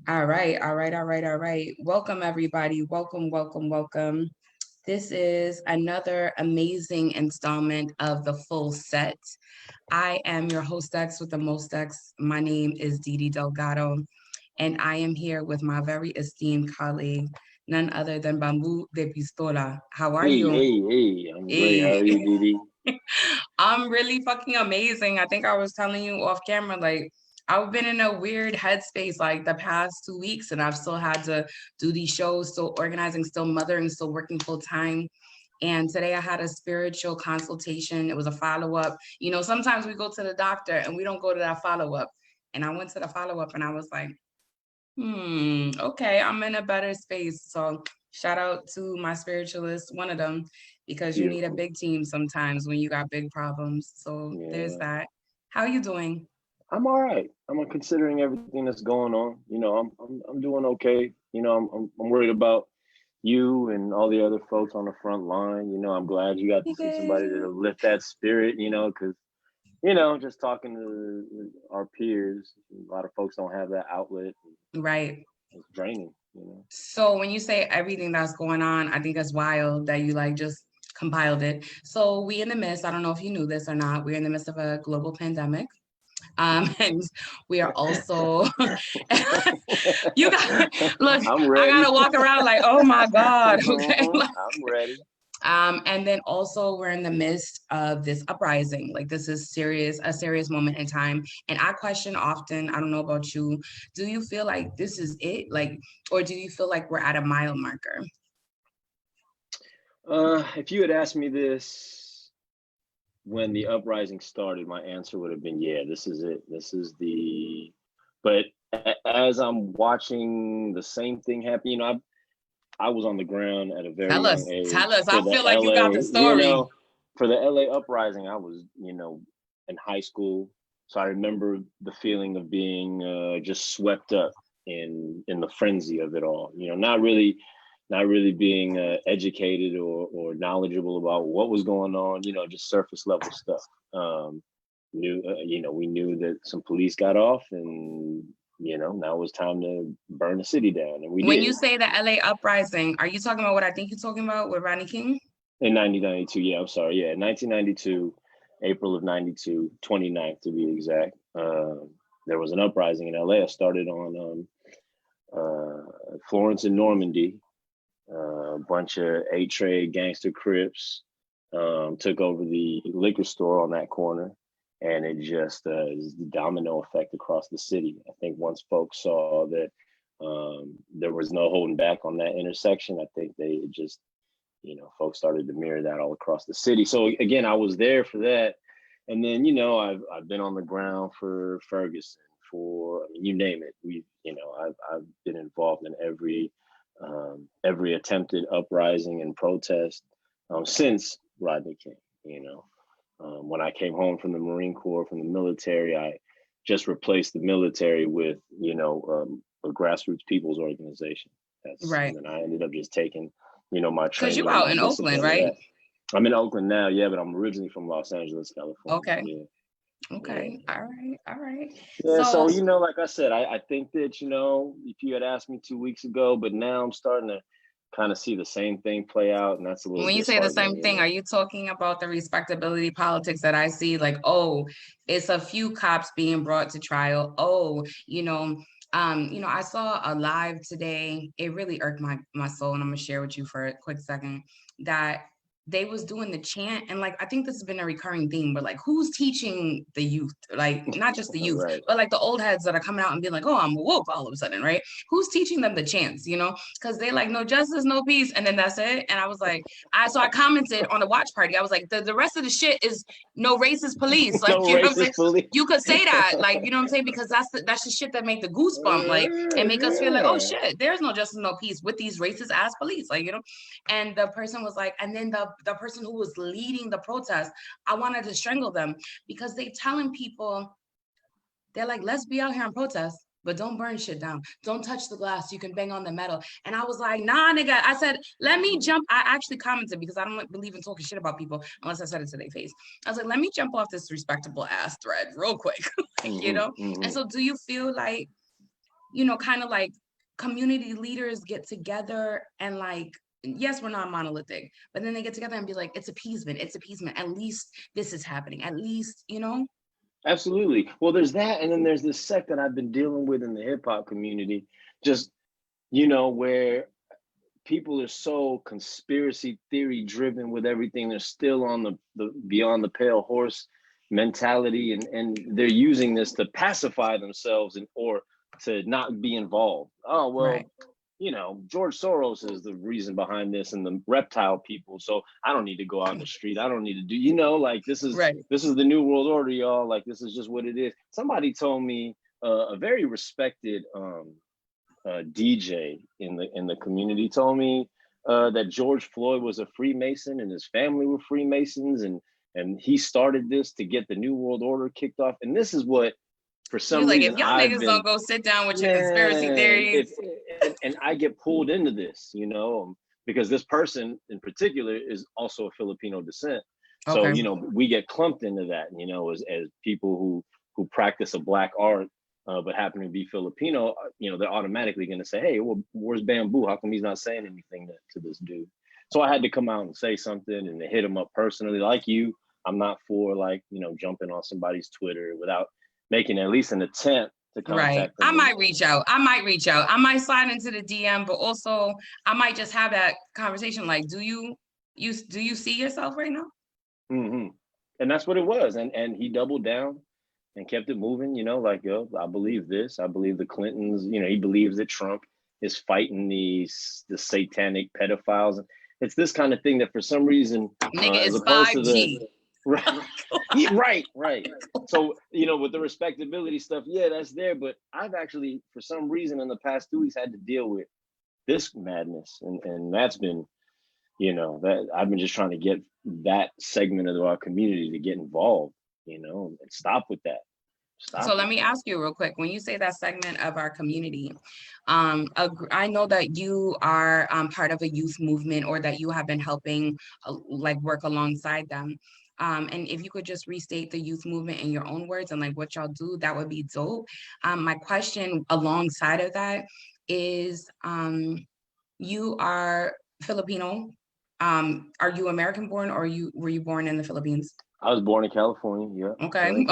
All right, all right, all right, all right. Welcome, everybody. Welcome, welcome, welcome. This is another amazing installment of the full set. I am your hostess with the most X. My name is Didi Delgado, and I am here with my very esteemed colleague, none other than Bambu de Pistola. How are Hey, you? hey, hey, I'm great. How Hey, are you, Didi? I'm really fucking amazing. I think I was telling you off camera, like, I've been in a weird headspace like the past 2 weeks, and I've still had to do these shows, still organizing, still mothering, still working full time. And today I had a spiritual consultation. It was a follow up. You know, sometimes we go to the doctor and we don't go to that follow up. And I went to the follow up and I was like, okay, I'm in a better space. So shout out to my spiritualist, one of them, because you need a Beautiful. big team sometimes when you got big problems. So there's Yeah, that. How are you doing? I'm all right. Considering everything that's going on. I'm doing okay. I'm worried about you and all the other folks on the front line. I'm glad you got to see somebody Good. to lift that spirit. Because just talking to our peers, a lot of folks don't have that outlet. Right. It's draining. So when you say everything that's going on, I think that's wild that you like just compiled it. So we in the midst, I don't know if you knew this or not, we're in the midst of a global pandemic. And we are also you got look, I'm I ready. gotta walk around like, oh my God. Okay. I'm ready. And then also we're in the midst of this uprising. Like this is a serious moment in time. And I question often, I don't know about you, do you feel like this is it? Like, or do you feel like we're at a mile marker? If you had asked me this when the uprising started, my answer would have been, yeah, this is it. This is the. But as I'm watching the same thing happen, I was on the ground at a very Tell young us, tell age us. for I the feel like you got LA, the story. for the LA uprising. I was, in high school, so I remember the feeling of being just swept up in the frenzy of it all. Not really being educated or knowledgeable about what was going on. Just surface level stuff. We knew that some police got off, and now it was time to burn the city down, and we When did you say the LA uprising, are you talking about what I think you're talking about with Ronnie King? in 1992. Yeah, I'm sorry. Yeah, 1992, April of 92, 29th to be exact. There was an uprising in LA. It started on Florence and Normandy. A bunch of A-Trade gangster Crips took over the liquor store on that corner, and it just is the domino effect across the city. I think once folks saw that there was no holding back on that intersection, I think they just, folks started to mirror that all across the city. So again, I was there for that, and then I've been on the ground for Ferguson, for, I mean, you name it. I've been involved in every attempted uprising and protest since Rodney King. When I came home from the Marine Corps, from the military, I just replaced the military with a grassroots people's organization. Right. And then I ended up just taking my Because you training and out my in Oakland, discipline of right? that. I'm in Oakland now, yeah, but I'm originally from Los Angeles, California. Okay. Yeah, yeah. Okay. All right. All right. Yeah, so So like I said, I think that if you had asked me 2 weeks ago, but now I'm starting to kind of see the same thing play out, and that's a little when you say the disheartening. same thing, are you talking about the respectability politics that I see? Like, oh, it's a few cops being brought to trial. Oh, I saw a live today. It really irked my soul, and I'm gonna share with you for a quick second that they was doing the chant, and like I think this has been a recurring theme, but like who's teaching the youth? Like not just the youth, Right. but like the old heads that are coming out and being like, oh, I'm woke all of a sudden, right? Who's teaching them the chants, Because they like no justice, no peace, and then that's it. And I was like, I commented on the watch party. I was like, the rest of the shit is no racist police. Like, No you know what I'm saying? racist bully. You could say that, like, you know what I'm saying? Because that's the shit that make the goosebump, like, and make us feel like, oh Yeah. shit, there's no justice, no peace with these racist ass police, like, And the person was like, and then the person who was leading the protest, I wanted to strangle them because they telling people, they're like, let's be out here and protest, but don't burn shit down. Don't touch the glass. You can bang on the metal. And I was like, nah, nigga. I said, let me jump. I actually commented because I don't believe in talking shit about people unless I said it to their face. I was like, let me jump off this respectable ass thread real quick, Mm-hmm, And mm-hmm. so do you feel like kind of like community leaders get together and like, yes, we're not monolithic, but then they get together and be like, it's appeasement. At least this is happening. At least, Absolutely. Well, there's that, and then there's this sect that I've been dealing with in the hip hop community, just where people are so conspiracy theory driven with everything. They're still on the beyond the pale horse mentality, and they're using this to pacify themselves or to not be involved. Oh, well, right. George Soros is the reason behind this and the reptile people. So I don't need to go out in the street. I don't need to do, like this is Right. this is the new world order, y'all. Like this is just what it is. Somebody told me a very respected DJ in the community told me that George Floyd was a Freemason and his family were Freemasons, and he started this to get the new world order kicked off. And this is what, for some reason, if y'all niggas don't go sit down with your conspiracy theories, and I get pulled into this, because this person in particular is also of Filipino descent. So, okay. We get clumped into that, as people who practice a black art, but happen to be Filipino, they're automatically going to say, hey, well, where's Bambu? How come he's not saying anything to this dude? So I had to come out and say something and hit him up personally. Like you, I'm not for jumping on somebody's Twitter without making at least an attempt to contact them. I might reach out. I might slide into the DM, but also I might just have that conversation. Like, do you see yourself right now? Mm-hmm. And that's what it was. And he doubled down and kept it moving, like, yo, I believe this. I believe the Clintons, he believes that Trump is fighting the satanic pedophiles. It's this kind of thing that for some reason, nigga, it's 5G. Right. So, with the respectability stuff, yeah, that's there. But I've actually, for some reason, in the past 2 weeks, had to deal with this madness. And that's been, that I've been just trying to get that segment of our community to get involved, and stop with that. So let me ask you real quick, when you say that segment of our community, I know that you are part of a youth movement, or that you have been helping work alongside them. And if you could just restate the youth movement in your own words and like what y'all do, that would be dope. My question alongside of that is, you are Filipino. Are you American born, or were you born in the Philippines? I was born in California. Yeah. Okay.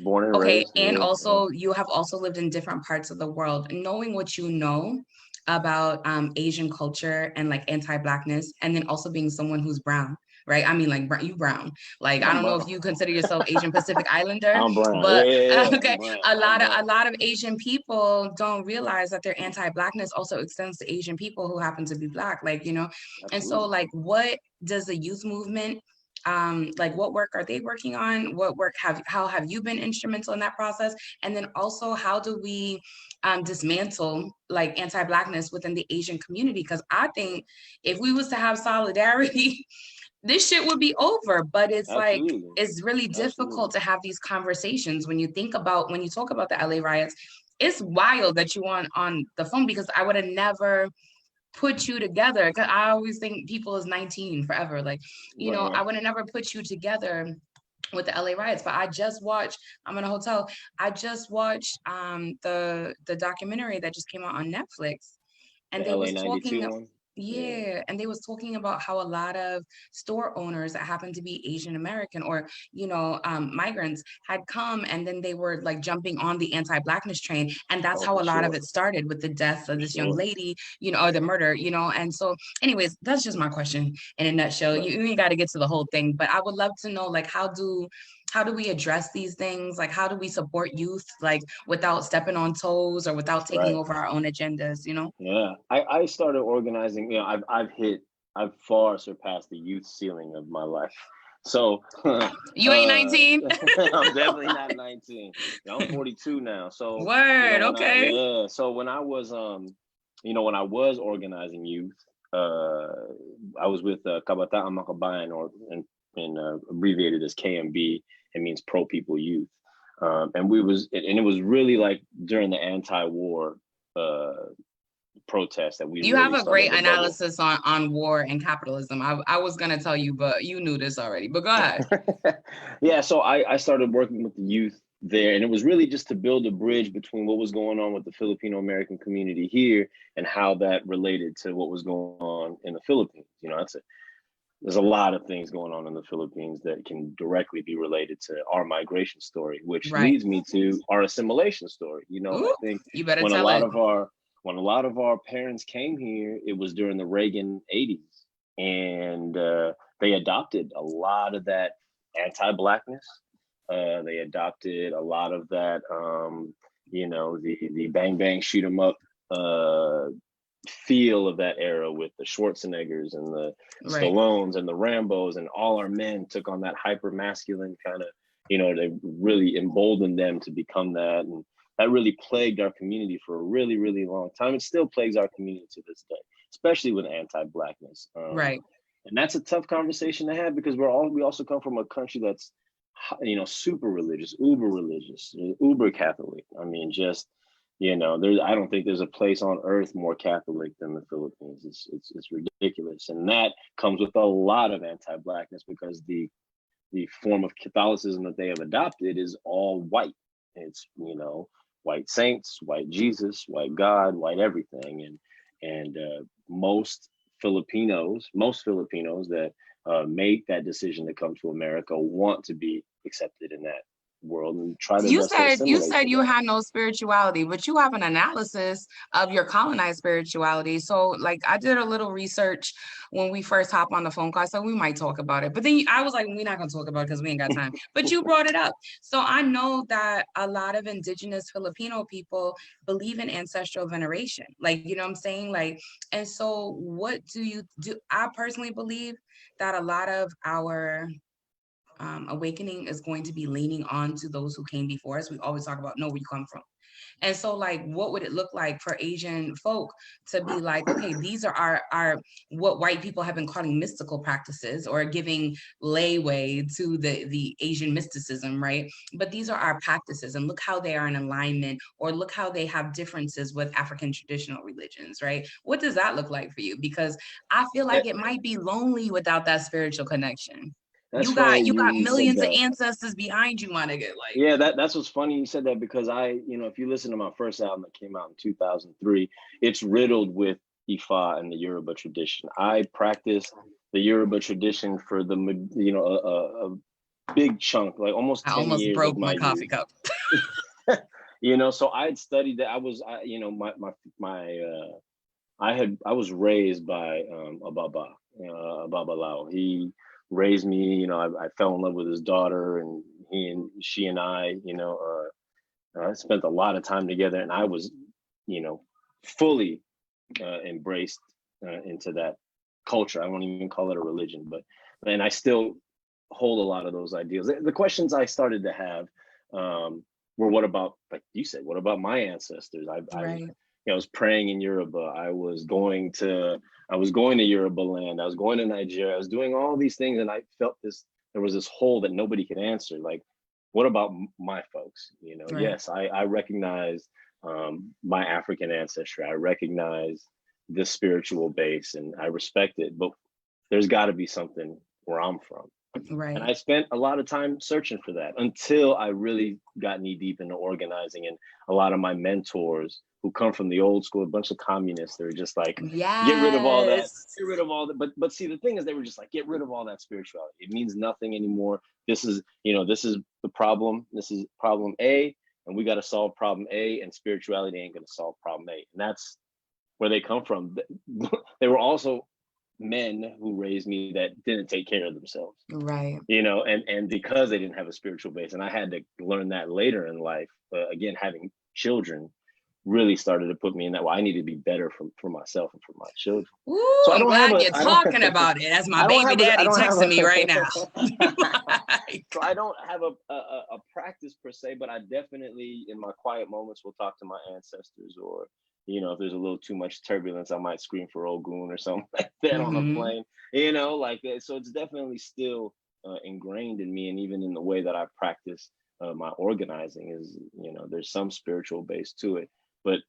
Born and raised. And also, you have also lived in different parts of the world. Knowing what you know about Asian culture and like anti-Blackness, and then also being someone who's brown, right? I mean, like you brown. Like, I don't know if you consider yourself Asian Pacific Islander, I'm brown. but okay. A lot of Asian people don't realize that their anti-Blackness also extends to Asian people who happen to be Black, Absolutely. And so like, what does the youth movement, what work are they working on? How have you been instrumental in that process? And then also, how do we dismantle like anti-Blackness within the Asian community? Because I think if we was to have solidarity, this shit would be over. But it's Absolutely. like, it's really difficult to have these conversations when you talk about the LA riots. It's wild that you on the phone, because I would have never put you together, because I always think people is 19 forever. Like, I would have never put you together with the LA riots. But I just watched, I'm in a hotel, I just watched the documentary that just came out on Netflix, and they was talking one? Yeah, and they was talking about how a lot of store owners that happen to be Asian American, or migrants, had come, and then they were like jumping on the anti-Blackness train, and that's how a lot of it started, with the death of this young lady, or the murder, and so anyways, that's just my question in a nutshell. You ain't got to get to the whole thing, but I would love to know, like, how do we address these things? Like, how do we support youth, like, without stepping on toes or without taking over our own agendas, Yeah, I started organizing, I've far surpassed the youth ceiling of my life. So you ain't 19. I'm definitely not 19. I'm 42 now. So word, okay. So when I was when I was organizing youth, I was with Kabataan Makabayan, or abbreviated as KMB. It means Pro People Youth. And it was really like during the anti-war protest that we. You have a great analysis on war and capitalism. I was gonna tell you, but you knew this already. But go ahead. Yeah, so I started working with the youth there. And it was really just to build a bridge between what was going on with the Filipino-American community here and how that related to what was going on in the Philippines. You know, there's a lot of things going on in the Philippines that can directly be related to our migration story, which leads me to our assimilation story. You know, Ooh, I think you better when tell it. when a lot of our parents came here, it was during the Reagan 80s, and they adopted a lot of that anti-Blackness. They adopted a lot of that, you know, the bang bang shoot 'em up feel of that era with the Schwarzeneggers and the Stallones and the Rambos, and all our men took on that hyper masculine kind of, you know, they really emboldened them to become that. And that really plagued our community for a really, really long time. It still plagues our community to this day, especially with anti-Blackness. And that's a tough conversation to have because we also come from a country that's, you know, super religious, uber Catholic. I mean, just, you know, I don't think there's a place on earth more Catholic than the Philippines. It's ridiculous. And that comes with a lot of anti-Blackness because the form of Catholicism that they have adopted is all white. It's, you know, white saints, white Jesus, white God, white everything. And most Filipinos that make that decision to come to America want to be accepted in that world and try to you said you had no spirituality, but you have an analysis of your colonized spirituality. So like I did a little research when we first hopped on the phone call, so we might talk about it, but then I was like, we're not gonna talk about it because we ain't got time, but you brought it up. So I know that a lot of indigenous Filipino people believe in ancestral veneration, like, you know what I'm saying, like, and so what do you do? I personally believe that a lot of our awakening is going to be leaning on to those who came before us. We always talk about know where you come from. And so like, what would it look like for Asian folk to be like, okay, these are our what white people have been calling mystical practices or giving leeway to the Asian mysticism, right? But these are our practices and look how they are in alignment, or look how they have differences with African traditional religions, right? What does that look like for you? Because I feel like it might be lonely without that spiritual connection. You got millions of ancestors behind you, my nigga. Like, yeah, that's what's funny you said that, because you know, if you listen to my first album that came out in 2003, it's riddled with Ifa and the Yoruba tradition. I practiced the Yoruba tradition for the, you know, a big chunk, like almost 10 years. I almost broke my coffee cup. You know, so I had studied that. You know, I was raised by a Babalao. He raised me, you know, I fell in love with his daughter, and she and I, you know, I spent a lot of time together, and I was, you know, fully embraced into that culture. I won't even call it a religion, and I still hold a lot of those ideals. The questions I started to have were, what about, like you said, what about my ancestors? I was praying in Yoruba. I was going to Yoruba land. I was going to Nigeria. I was doing all these things, and I felt there was this hole that nobody could answer. Like, what about my folks? You know, yes, I recognize my African ancestry. I recognize this spiritual base, and I respect it. But there's got to be something where I'm from. Right. And I spent a lot of time searching for that until I really got knee deep into organizing. And a lot of my mentors who come from the old school, a bunch of communists, they're just like, get rid of all that, get rid of all that. But see, the thing is, they were just like, get rid of all that spirituality. It means nothing anymore. This is the problem. This is problem A, and we got to solve problem A, and spirituality ain't going to solve problem A. And that's where they come from. They were also men who raised me that didn't take care of themselves, right? You know, and because they didn't have a spiritual base, and I had to learn that later in life. Again, having children really started to put me in that. Well, I need to be better for myself and for my children. Ooh, so I'm glad you're talking about it. As my baby daddy texting me right now. So I don't have a practice per se, but I definitely, in my quiet moments, will talk to my ancestors, or, you know, if there's a little too much turbulence, I might scream for Ogun or something like that on a plane, you know, like that. So it's definitely still ingrained in me. And even in the way that I practice my organizing is, you know, there's some spiritual base to it. But,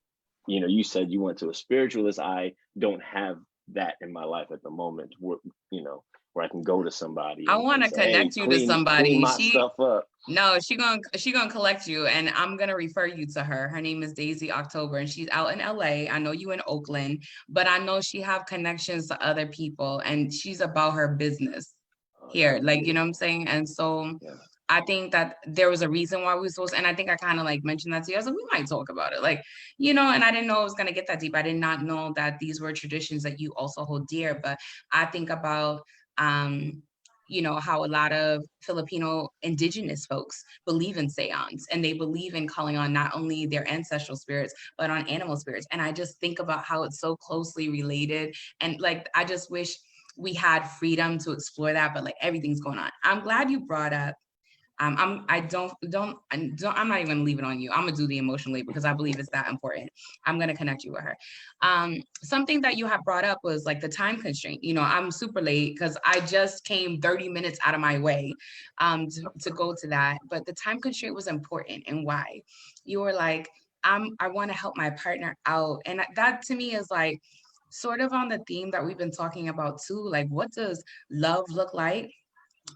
you know, you said you went to a spiritualist. I don't have that in my life at the moment. You know, where I can go to somebody I want and to say, hey, connect you to somebody. clean my stuff up. No, she gonna collect you, and I'm gonna refer you to her. Her name is Daisy October, and she's out in LA. I know you in Oakland, but I know she have connections to other people, and she's about her business here. Like, you know what I'm saying? And so I think that there was a reason why we were supposed, and I think I kind of like mentioned that to you. I was like, we might talk about it. Like, you know, and I didn't know it was gonna get that deep. I did not know that these were traditions that you also hold dear. But I think about you know, how a lot of Filipino indigenous folks believe in seance, and they believe in calling on not only their ancestral spirits, but on animal spirits. And I just think about how it's so closely related. And like, I just wish we had freedom to explore that, but like everything's going on. I'm glad you brought up I'm not even gonna leave it on you. I'm gonna do the emotional labor because I believe it's that important. I'm gonna connect you with her. Something that you have brought up was like the time constraint. You know, I'm super late because I just came 30 minutes out of my way to go to that. But the time constraint was important, and why? You were like, I want to help my partner out. And that to me is like sort of on the theme that we've been talking about too. Like, what does love look like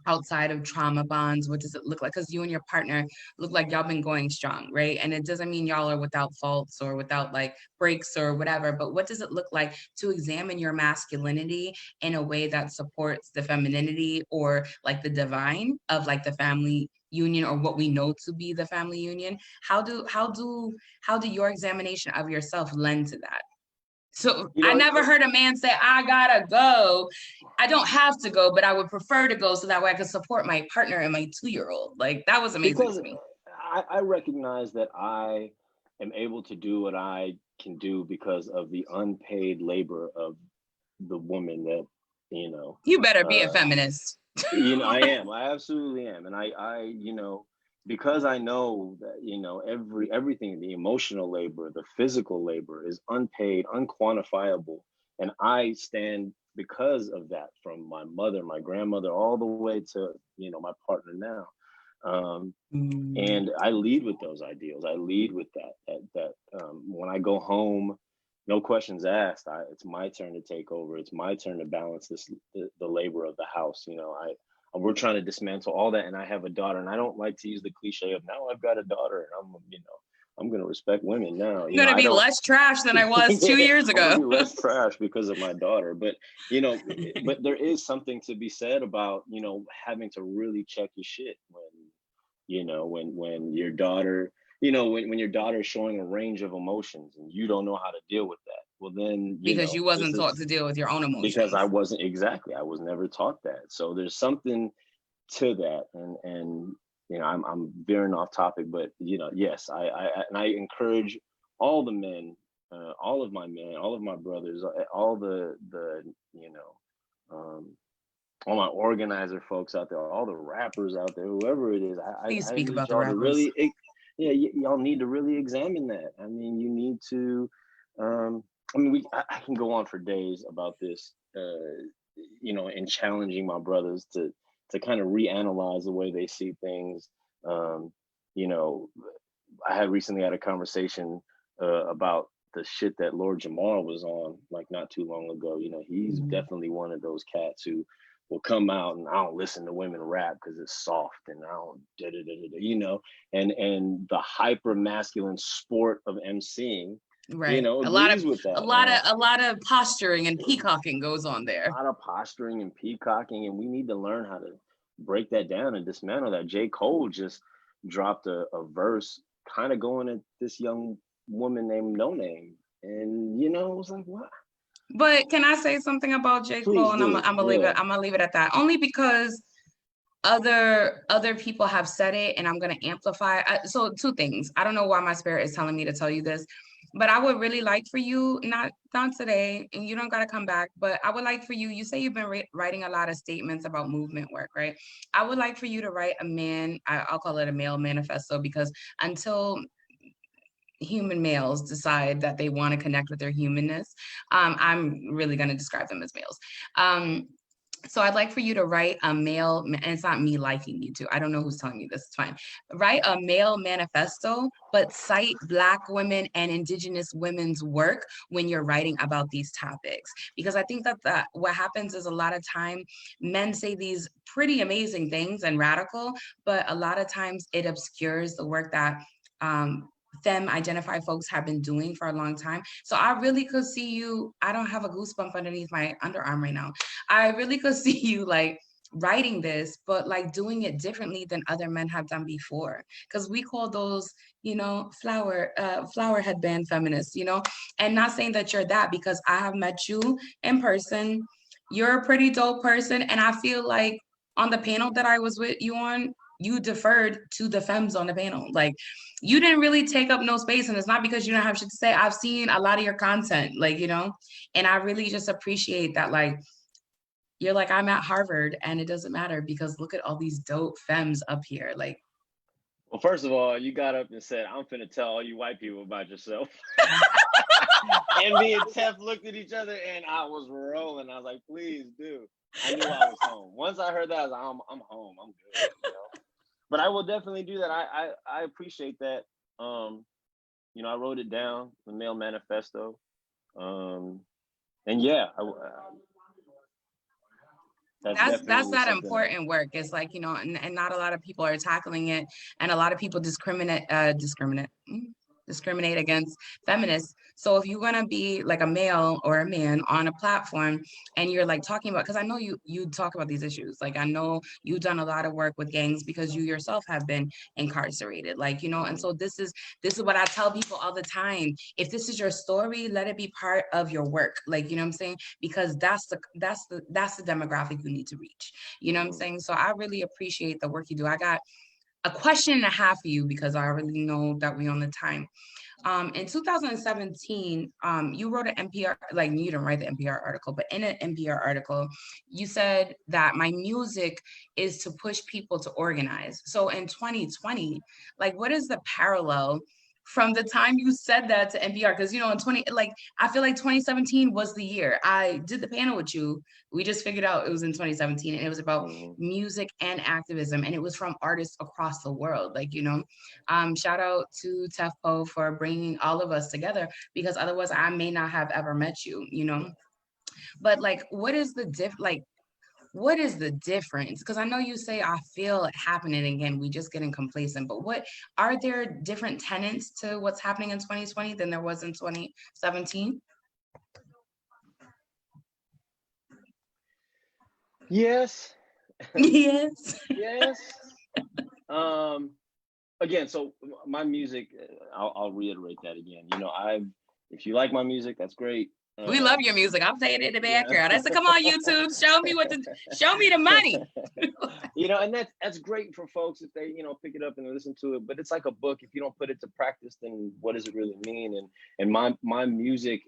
outside of trauma bonds? What does it look like? Because you and your partner look like y'all been going strong, right? And it doesn't mean y'all are without faults or without like breaks or whatever, but what does it look like to examine your masculinity in a way that supports the femininity or like the divine of like the family union, or what we know to be the family union? How do your examination of yourself lend to that? So I never heard a man say, I gotta go. I don't have to go, but I would prefer to go so that way I could support my partner and my 2-year-old. Like, that was amazing to me. I recognize that I am able to do what I can do because of the unpaid labor of the woman that, you know. You better be a feminist. You know, I am. I absolutely am. And I, you know, because I know that, you know, everything, the emotional labor, the physical labor is unpaid, unquantifiable. And I stand because of that, from my mother, my grandmother, all the way to, you know, my partner now. And I lead with those ideals. I lead with that when I go home, no questions asked. It's my turn to take over. It's my turn to balance the labor of the house. You know, we're trying to dismantle all that. And I have a daughter, and I don't like to use the cliche of, now I've got a daughter and I'm going to respect women now. I'm going to be less trash than I was 2 years ago. I'm going to be less trash because of my daughter. But, you know, but there is something to be said about, you know, having to really check your shit when your daughter, when your daughter is showing a range of emotions and you don't know how to deal with that. Well, then, because you wasn't taught to deal with your own emotions. Because I was never taught that. So there's something to that. And you know, I'm veering off topic, but, you know, yes, I encourage all the men, all of my men, all of my brothers, all the you know, all my organizer folks out there, all the rappers out there, whoever it is, Please I speak need about the y'all to rappers. really, y'all need to really examine that. I mean, you need to, I mean, I can go on for days about this, you know, and challenging my brothers to kind of reanalyze the way they see things. You know, I recently had a conversation about the shit that Lord Jamar was on, like, not too long ago. You know, he's definitely one of those cats who will come out and, I don't listen to women rap because it's soft, and I don't you know, and the hyper masculine sport of emceeing, right? You know, a lot of posturing and peacocking goes on there. A lot of posturing and peacocking, and we need to learn how to break that down and dismantle that. J. Cole just dropped a verse kind of going at this young woman named No Name, and, you know, it was like, what? But can I say something about J. Cole? And I'm gonna leave it at that, only because other people have said it, and I'm gonna amplify. So 2 things. I don't know why my spirit is telling me to tell you this, but I would really like for you, not today, and you don't gotta come back, but I would like for you. You say you've been writing a lot of statements about movement work, right? I would like for you to write I'll call it a male manifesto, because until human males decide that they want to connect with their humanness, I'm really going to describe them as males. So I'd like for you to write a male, and it's not me liking you too. I don't know who's telling you this, it's fine. Write a male manifesto, but cite Black women and Indigenous women's work when you're writing about these topics. Because I think that what happens is a lot of time men say these pretty amazing things and radical, but a lot of times it obscures the work that femme identified folks have been doing for a long time. So I really could see you, I don't have a goosebump underneath my underarm right now. I really could see you like writing this, but like doing it differently than other men have done before. Because we call those, you know, flower headband feminists, you know, and not saying that you're that, because I have met you in person. You're a pretty dope person. And I feel like on the panel that I was with you on, you deferred to the femmes on the panel. Like you didn't really take up no space, and it's not because you don't have shit to say. I've seen a lot of your content, like, you know, and I really just appreciate that. Like, you're like, I'm at Harvard and it doesn't matter because look at all these dope femmes up here. Like, Well, first of all, you got up and said, I'm finna tell all you white people about yourself. And me and Tef looked at each other and I was rolling. I was like, please do. I knew I was home. Once I heard that, I was like, I'm home. I'm good. You know? But I will definitely do that. I appreciate that. You know, I wrote it down, the Male Manifesto. And yeah, that's that something. important work. It's like, you know, and not a lot of people are tackling it, and a lot of people discriminate against feminists. So if you're gonna be like a male or a man on a platform and you're like talking about, because I know you talk about these issues, like I know you've done a lot of work with gangs because you yourself have been incarcerated, like, you know, and so this is what I tell people all the time. If this is your story, let it be part of your work, like, you know what I'm saying, because that's the demographic you need to reach, you know what I'm saying. So I really appreciate the work you do. I got a question and a half for you because I already know that we're on the time. In 2017, you wrote an NPR, like you didn't write the NPR article, but in an NPR article, you said that my music is to push people to organize. So in 2020, like what is the parallel from the time you said that to NPR? Because, you know, in I feel like 2017 was the year I did the panel with you. We just figured out it was in 2017 and it was about music and activism. And it was from artists across the world. Like, you know, shout out to Tefpo for bringing all of us together, because otherwise I may not have ever met you, you know. But like, what is the difference? Because I know you say I feel it happening again, we just getting complacent, but what are there different tenets to what's happening in 2020 than there was in 2017? Yes. Yes. Yes. Again, so my music, I'll reiterate that again. You know, if you like my music, that's great. We love your music. I'm playing it in the background. I said, come on, YouTube, show me the money. You know, and that's great for folks if they, you know, pick it up and listen to it. But it's like a book. If you don't put it to practice, then what does it really mean? And my music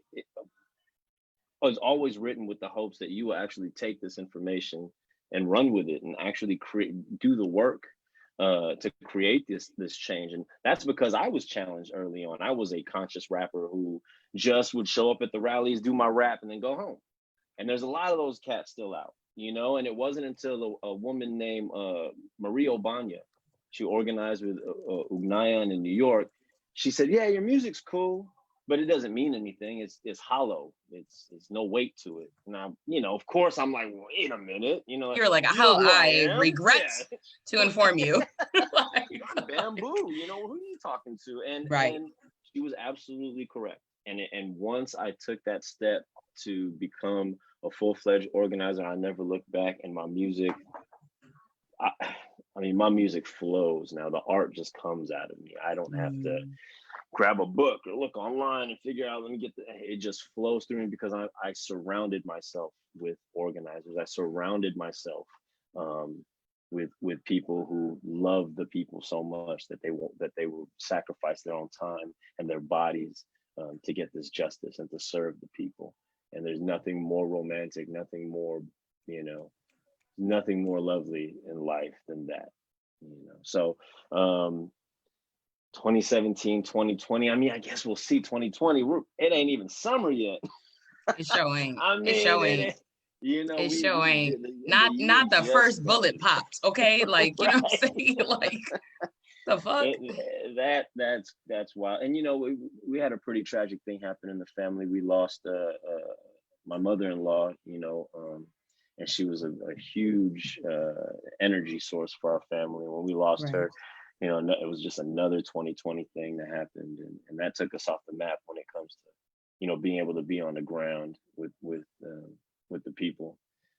was always written with the hopes that you will actually take this information and run with it and actually do the work to create this change. And that's because I was challenged early on. I was a conscious rapper who just would show up at the rallies, do my rap, and then go home. And there's a lot of those cats still out, you know. And it wasn't until a woman named Marie Obanya, she organized with Ugnayan in New York. She said, "Yeah, your music's cool, but it doesn't mean anything. It's hollow. It's no weight to it." Now, you know, of course, I'm like, wait a minute, you know, you're like, how I regret to inform you. I'm Bambu, you know, who are you talking to? And right. And she was absolutely correct. And once I took that step to become a full-fledged organizer, I never looked back. And my music, I mean, my music flows now. The art just comes out of me. I don't have to grab a book or look online and figure out, let me get it just flows through me because I surrounded myself with organizers. I surrounded myself with people who love the people so much that they will sacrifice their own time and their bodies to get this justice and to serve the people. And there's nothing more romantic, nothing more, you know, nothing more lovely in life than that, you know. So 2017, 2020, I mean, I guess we'll see 2020. It ain't even summer yet. It's showing. I mean, it's showing. You know, It sure we ain't. the Not year the just first bullet started. popped, okay? Like, you know what I'm Right. saying? Like, the fuck? That's wild. And you know, we had a pretty tragic thing happen in the family. We lost my mother-in-law, you know, and she was a huge energy source for our family. When we lost Right, her, you know, it was just another 2020 thing that happened, and that took us off the map when it comes to, you know, being able to be on the ground with the people.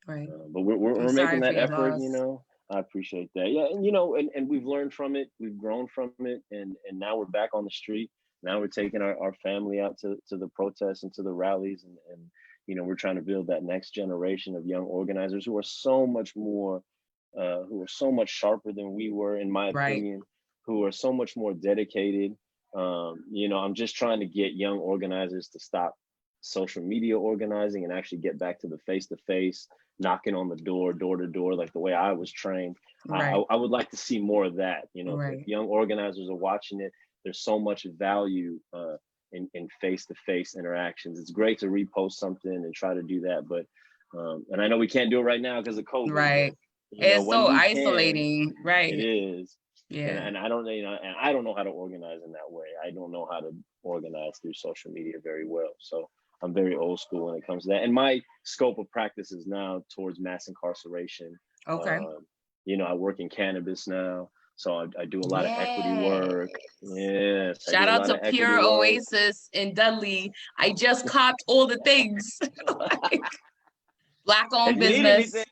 right. But I'm we're making sorry for that your effort, you loss. know. I appreciate that. Yeah, and you know, and we've learned from it, we've grown from it, and now we're back on the street. Now we're taking our family out to the protests and to the rallies, and you know, we're trying to build that next generation of young organizers who are so much more, who are so much sharper than we were, in my Right, opinion, who are so much more dedicated. You know, I'm just trying to get young organizers to stop social media organizing and actually get back to the face to face, knocking on the door, door to door, like the way I was trained. right, I would like to see more of that. You know, if right. young organizers are watching it, there's so much value in face to face interactions. It's great to repost something and try to do that, but and I know we can't do it right now because of COVID, but Right. you know, It's when so we can, isolating. it Right. is. Yeah. And I don't, you know, and I don't know how to organize in that way. I don't know how to organize through social media very well. So I'm very old school when it comes to that. And my scope of practice is now towards mass incarceration. Okay. Um, you know, I work in cannabis now, so I do a lot of equity Yeah. work. Yes, I Shout do a out lot to of equity Pure work. Oasis in Dudley. I just copped all the things. Like, black If owned you need anything, business.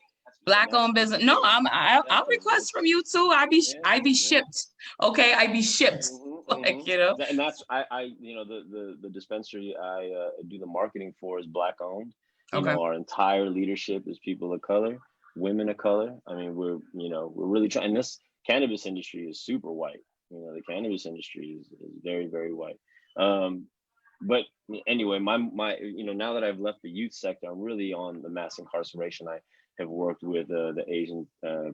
Black owned that's business. the No, thing. I'll request from you too. Yeah, I be yeah. shipped. Okay, I be shipped. Like, Hmm. you know. And that's I you know, the dispensary I do the marketing for is black owned. You Okay. know, our entire leadership is people of color, women of color. I mean, we're really trying. This cannabis industry is super white. You know, the cannabis industry is very very white. Um, but anyway, my you know, now that I've left the youth sector, I'm really on the mass incarceration. I have worked with the Asian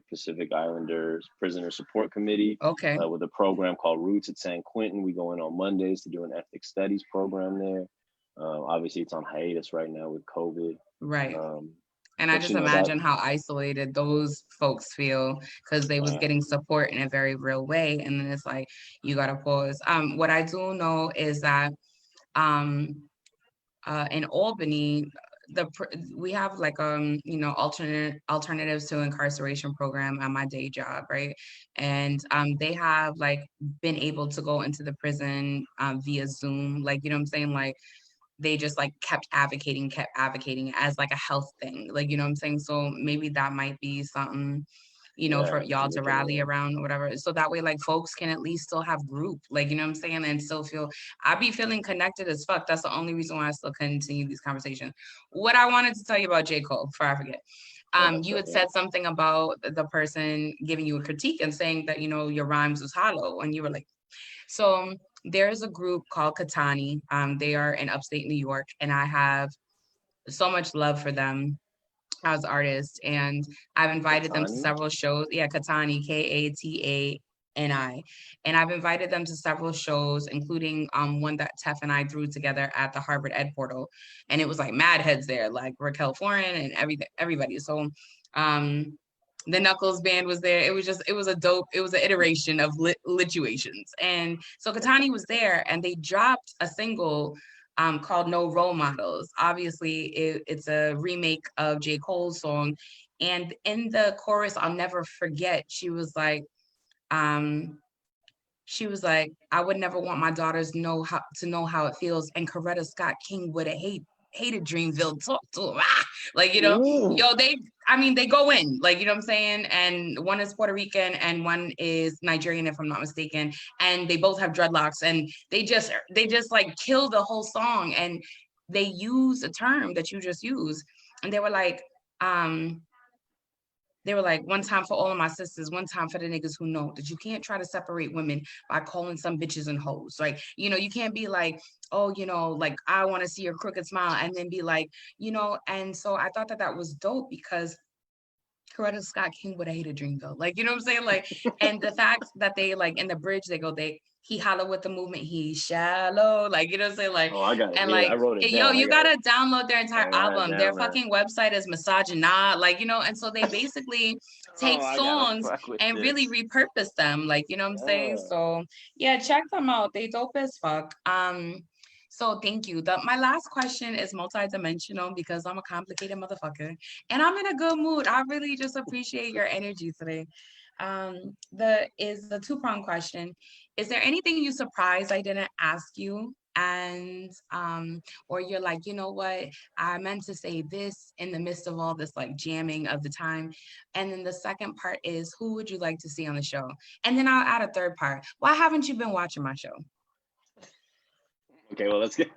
Pacific Islanders Prisoner Support Committee Okay. with a program called Roots at San Quentin. We go in on Mondays to do an ethnic studies program there. Obviously, it's on hiatus right now with COVID. Right. Um, And I but just you know that imagine how isolated those folks feel because they was getting support in a very real way. And then it's like, you gotta pause. What I do know is that um in Albany, we have like you know, alternatives to incarceration program at my day job, right? And they have like been able to go into the prison via Zoom, like, you know what I'm saying? Like, they just like kept advocating as like a health thing. Like, you know what I'm saying? So maybe that might be something, you know, yeah, for y'all to we can. rally around or whatever. So that way, like, folks can at least still have group, like, you know what I'm saying? And still feel, I be feeling connected as fuck. That's the only reason why I still continue these conversations. What I wanted to tell you about J. Cole, before I forget. You had Yeah. said something about the person giving you a critique and saying that, you know, your rhymes was hollow. And you were like, so there's a group called Katani. They are in upstate New York, and I have so much love for them as artists. And I've invited them to Katani. several shows. Yeah, Katani, Katani. And I've invited them to several shows, including one that Tef and I threw together at the Harvard Ed Portal. And it was like mad heads there, like Raquel Foreign and everybody. So the Knuckles band was there. It was just, it was a dope, it was an iteration of lituations. And so Katani was there, and they dropped a single called No Role Models. Obviously, it's a remake of J. Cole's song. And in the chorus, I'll never forget, um, she was like, I would never want my daughters to know how it feels. And Coretta Scott King would have hated Dreamville. Talk to him. Ah! Like, you know, Ooh. yo, they go in, like, you know what I'm saying? And one is Puerto Rican and one is Nigerian, if I'm not mistaken. And they both have dreadlocks, and they just like kill the whole song. And they use a term that you just used. And um, they were like, one time for all of my sisters, one time for the niggas who know that you can't try to separate women by calling some bitches and hoes. Like, you know, you can't be like, oh, you know, like, I want to see your crooked smile, and then be like, you know. And so I thought that was dope, because Coretta Scott King would have hated Dreamville. Like, you know what I'm saying? Like, and the fact that they like in the bridge, they go, he hollow with the movement, he shallow. Like, you know what I'm saying? Like, Oh, I got it. and Yeah, I like, wrote it yo, down. you gotta download their I entire got it album. Their down, man. fucking website is Misogyna, like, you know, and so they basically take Oh, I gotta songs fuck with and really this. repurpose them. Like, you know what I'm saying? Yeah. So yeah, check them out. They dope as fuck. So thank you. My last question is multidimensional because I'm a complicated motherfucker and I'm in a good mood. I really just appreciate your energy today. The two-pronged question. Is there anything you surprised I didn't ask you? And or you're like, you know what, I meant to say this in the midst of all this like jamming of the time. And then the second part is, who would you like to see on the show? And then I'll add a third part. Why haven't you been watching my show? Okay, well, let's get.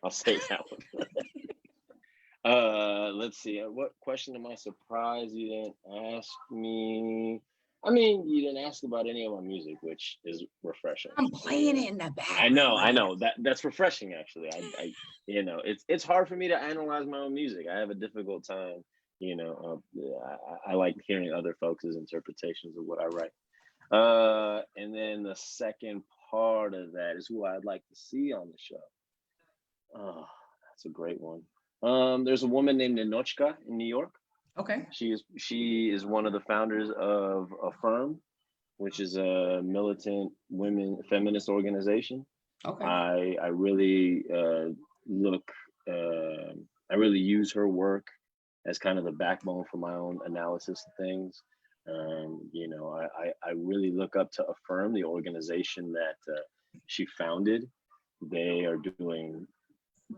I'll save that one. Let's see. What question am I surprised you didn't ask me? I mean, you didn't ask about any of my music, which is refreshing. I'm playing it in the background. I know that's refreshing actually. You know, it's hard for me to analyze my own music. I have a difficult time. You know, I like hearing other folks' interpretations of what I write. And then the second part of that is who I'd like to see on the show. Oh, that's a great one. There's a woman named Ninochka in New York. Okay. She is one of the founders of Affirm, which is a militant women feminist organization. Okay. I really I really use her work as kind of the backbone for my own analysis of things. You know, I really look up to Affirm, the organization that she founded. They are doing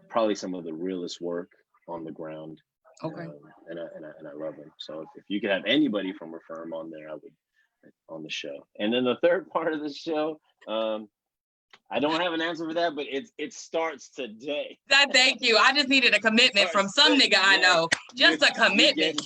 probably some of the realest work on the ground. Okay. And I love them. So if you could have anybody from Affirm on there, I would on the show. And then the third part of the show, I don't have an answer for that, but it starts today. Thank you. I just needed a commitment from some nigga I know. Just a commitment.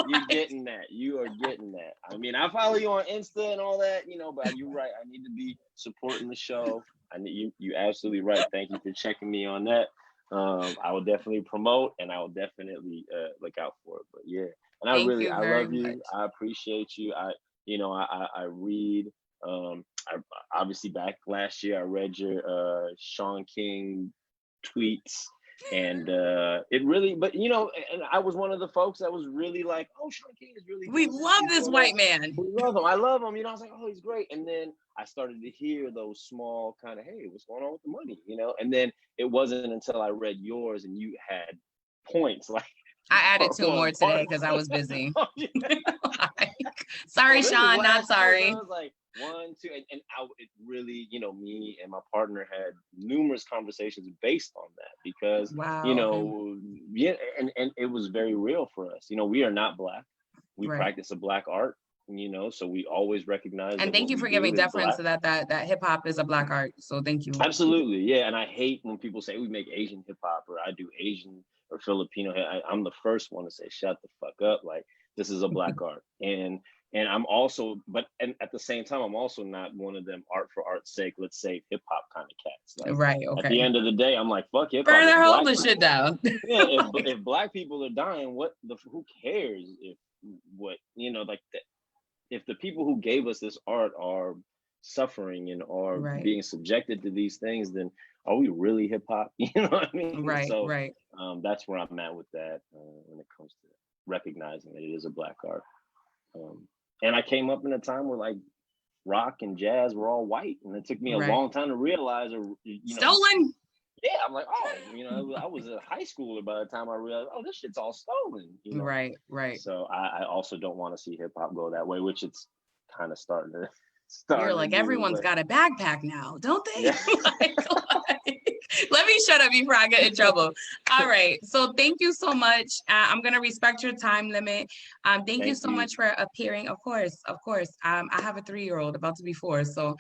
You're getting that. You are getting that. I mean, I follow you on Insta and all that, you know, but you're right. I need to be supporting the show. I need you absolutely right. Thank you for checking me on that. I will definitely promote and I will definitely look out for it. But yeah, and I love you. I appreciate you. I read. I obviously back last year I read your Sean King tweets and it really, but you know, and I was one of the folks that was really like, oh, Sean King is really we love this white man. We love him. I love him. You know, I was like, oh, he's great. And then I started to hear those small kind of, hey, what's going on with the money? You know, and then it wasn't until I read yours and you had points like I added two more today because I was busy. Oh, yeah. Sorry, Sean, not sorry. I was like 1, 2, and it really, you know, me and my partner had numerous conversations based on that because, you know, yeah, and it was very real for us. You know, we are not Black. We practice a Black art, you know, so we always recognize. And thank you for giving deference to that hip hop is a Black art. So thank you. Absolutely, yeah. And I hate when people say we make Asian hip hop or I do Asian or Filipino. I'm the first one to say, shut the fuck up. Like, this is a Black art. And I'm also, and at the same time, I'm also not one of them art for art's sake, let's say hip hop kind of cats. Like, right, okay. At the end of the day, I'm like, fuck hip hop. Further hold the shit down. Yeah, if Black people are dying, who cares if the people who gave us this art are suffering and are being subjected to these things, then are we really hip hop? You know what I mean? Right, so, right. That's where I'm at with that when it comes to recognizing that it is a Black art. And I came up in a time where like rock and jazz were all white, and it took me a long time to realize, stolen. Yeah, I'm like, oh, you know, I was a high schooler by the time I realized, oh, this shit's all stolen. You know? Right. So I also don't want to see hip hop go that way, which it's kind of starting to. You're like, everyone's got a backpack now, don't they? Yeah. Let me shut up before I get in trouble. All right. So thank you so much. I'm going to respect your time limit. Thank you so much for appearing. Of course. I have a 3-year-old about to be 4. So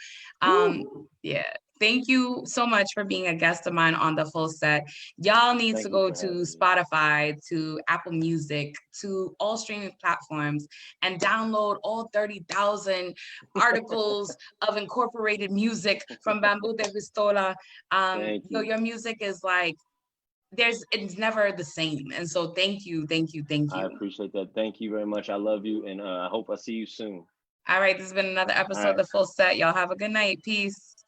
yeah. Thank you so much for being a guest of mine on The Full Set. Y'all need to go to Spotify, to Apple Music, to all streaming platforms and download all 30,000 articles of incorporated music from Bambu de Pistola. Your music is like it's never the same. And so thank you. I appreciate that. Thank you very much. I love you, and I hope I see you soon. All right, this has been another episode of The Full Set. Y'all have a good night. Peace.